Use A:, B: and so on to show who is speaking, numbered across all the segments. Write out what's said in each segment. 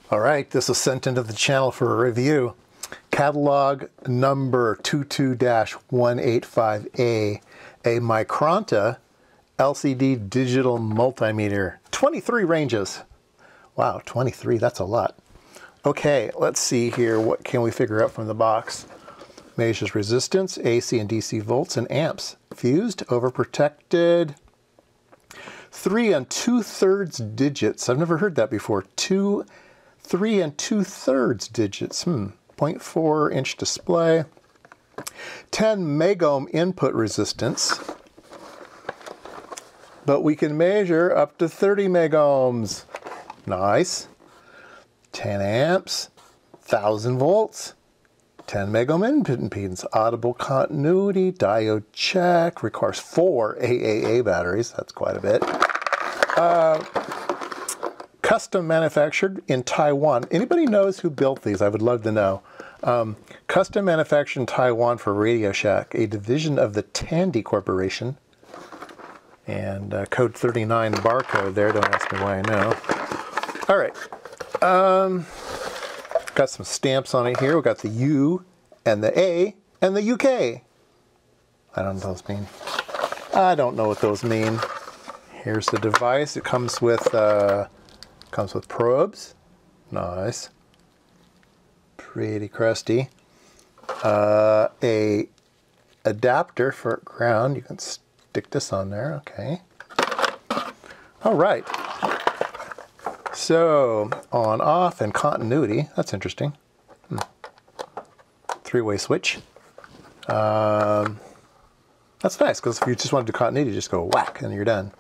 A: All right, this was sent into the channel for a review. Catalog number 22-185A, a Micronta LCD digital multimeter. 23 ranges. Wow, 23, that's a lot. Okay, let's see here. What can we figure out from the box? Measures resistance, AC and DC volts, and amps. Fused, overprotected. 3 2/3 digits. I've never heard that before. 3 2/3 digits. 0.4 inch display. 10 megohm input resistance. But we can measure up to 30 megohms. Nice. 10 amps. 1000 volts. 10 megohm input impedance. Audible continuity. Diode check. Requires 4 AAA batteries. That's quite a bit. Custom manufactured in Taiwan. Anybody knows who built these? I would love to know. Custom manufactured in Taiwan for Radio Shack, a division of the Tandy Corporation. And code 39 barcode there. Don't ask me why I know. All right. Got some stamps on it here. We got the U and the A and the UK. I don't know what those mean. I don't know what those mean. Here's the device. It comes with probes. Nice. Pretty crusty. A adapter for ground. You can stick this on there. Okay. All right. So on, off, and continuity. That's interesting. 3-way switch. That's nice because if you just want to do continuity, you just go whack and you're done.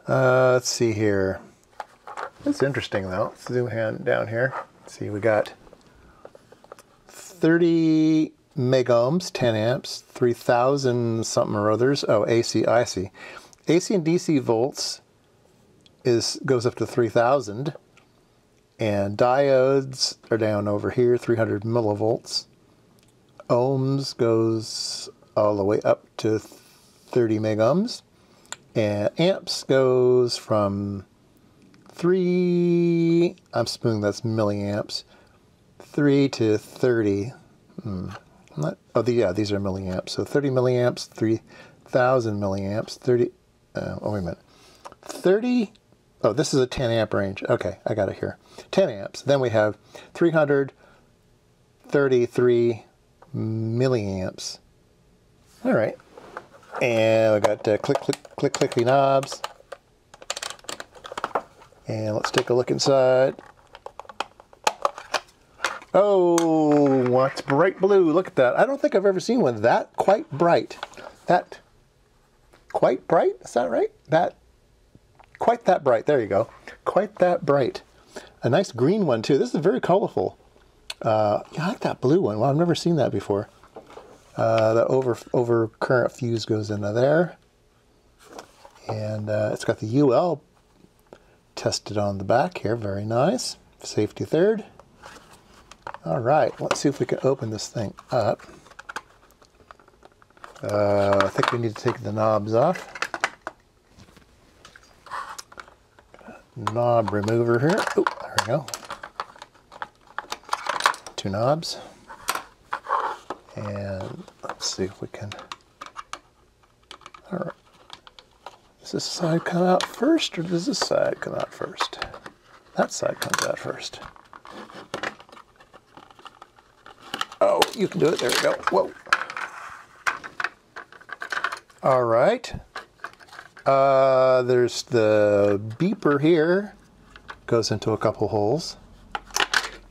A: Let's see here. That's interesting though. Let's zoom down here. Let's see, we got 30 megohms, 10 amps, 3000 something or others. Oh, AC, I see. AC and DC volts goes up to 3000, and diodes are down over here, 300 millivolts. Ohms goes all the way up to 30 megohms, and amps goes from 3, I'm assuming that's milliamps, 3 to 30. Yeah, these are milliamps. So 30 milliamps, 3000 milliamps, 30, oh, wait a minute. 30, oh, this is a 10 amp range. Okay, I got it here. 10 amps. Then we have 333 milliamps. All right. And we got clicky knobs. And let's take a look inside. Oh, what's bright blue? Look at that. I don't think I've ever seen one that quite bright. That quite bright? Is that right? Quite that bright. There you go. Quite that bright. A nice green one too. This is very colorful. Yeah, I like that blue one. Well, I've never seen that before. The over current fuse goes into there. And it's got the UL tested on the back here. Very nice. Safety third. All right, let's see if we can open this thing up. I think we need to take the knobs off. Knob remover here. Oh, there we go. 2 knobs. And let's see if we can. All right. Does this side come out first, or does this side come out first? That side comes out first. Oh, you can do it. There we go. Whoa. All right. There's the beeper here. Goes into a couple holes.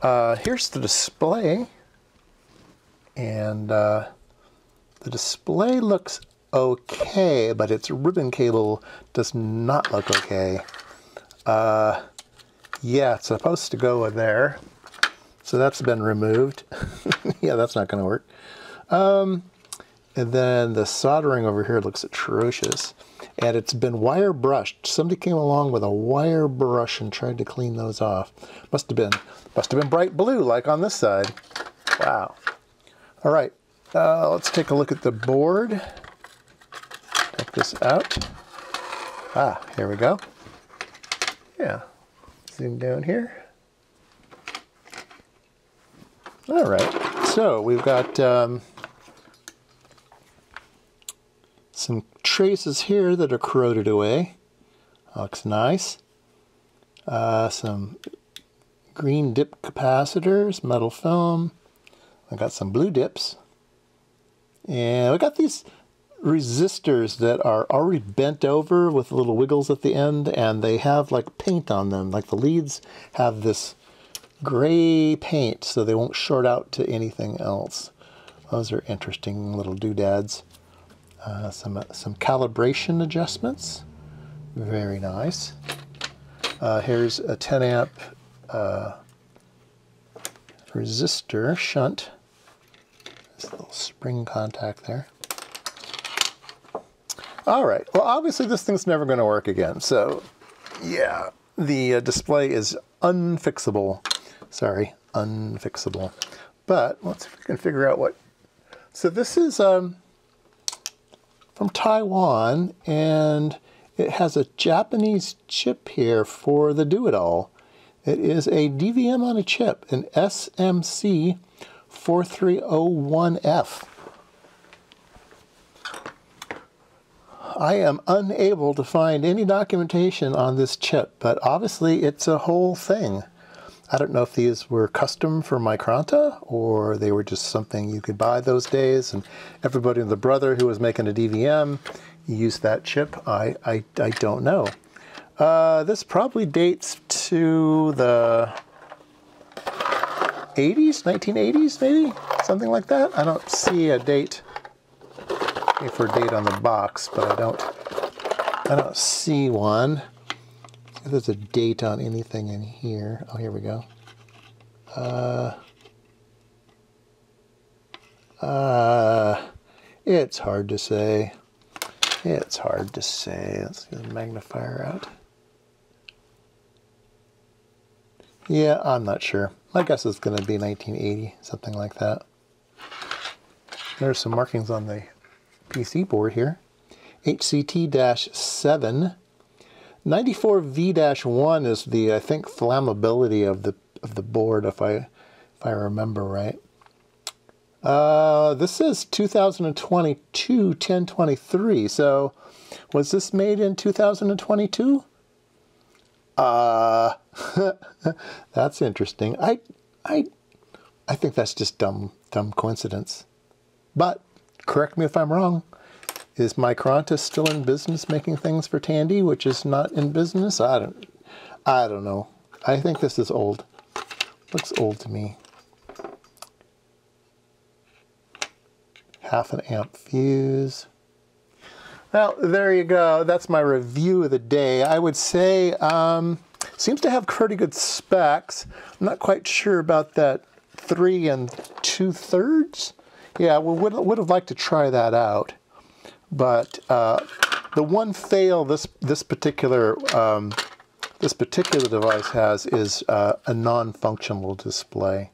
A: Here's the display. And the display looks okay, but its ribbon cable does not look okay. Yeah, it's supposed to go in there. So that's been removed. Yeah, that's not going to work. And then the soldering over here looks atrocious. And it's been wire brushed. Somebody came along with a wire brush and tried to clean those off. Must have been bright blue like on this side. Wow. All right, let's take a look at the board. Take this out. Ah, here we go. Yeah, zoom down here. All right, so we've got some traces here that are corroded away. Looks nice. Some green dip capacitors, metal film. I got some blue dips. And we got these resistors that are already bent over with little wiggles at the end, and they have like paint on them. Like the leads have this gray paint so they won't short out to anything else. Those are interesting little doodads. Some calibration adjustments. Very nice. Here's a 10 amp resistor shunt. This little spring contact there. All right, well obviously this thing's never going to work again, so yeah, the display is unfixable. Sorry, unfixable. But let's see if we can figure out what... So this is from Taiwan, and it has a Japanese chip here for the do-it-all. It is a DVM on a chip, an SMC 4301F. I am unable to find any documentation on this chip, but obviously it's a whole thing. I don't know if these were custom for Micronta or they were just something you could buy those days, and everybody and the brother who was making a DVM used that chip. I don't know. This probably dates to the 80s, 1980s maybe? Something like that. I don't see a date. For a date on the box, but I don't see one. If there's a date on anything in here. Oh, here we go. It's hard to say. It's hard to say. Let's get the magnifier out. Yeah, I'm not sure. My guess is going to be 1980, something like that. There's some markings on the PC board here. HCT-7. 94V-1 is the, I think, flammability of the board, if I remember right. This is 2022 1023. So was this made in 2022? That's interesting. I think that's just dumb coincidence. But correct me if I'm wrong. Is Micronta still in business making things for Tandy, which is not in business? I don't know. I think this is old. Looks old to me. 0.5 amp fuse. Well, there you go. That's my review of the day. I would say seems to have pretty good specs. I'm not quite sure about that 3 2/3. Yeah, well, would have liked to try that out, but the one fail this particular device has is a non-functional display.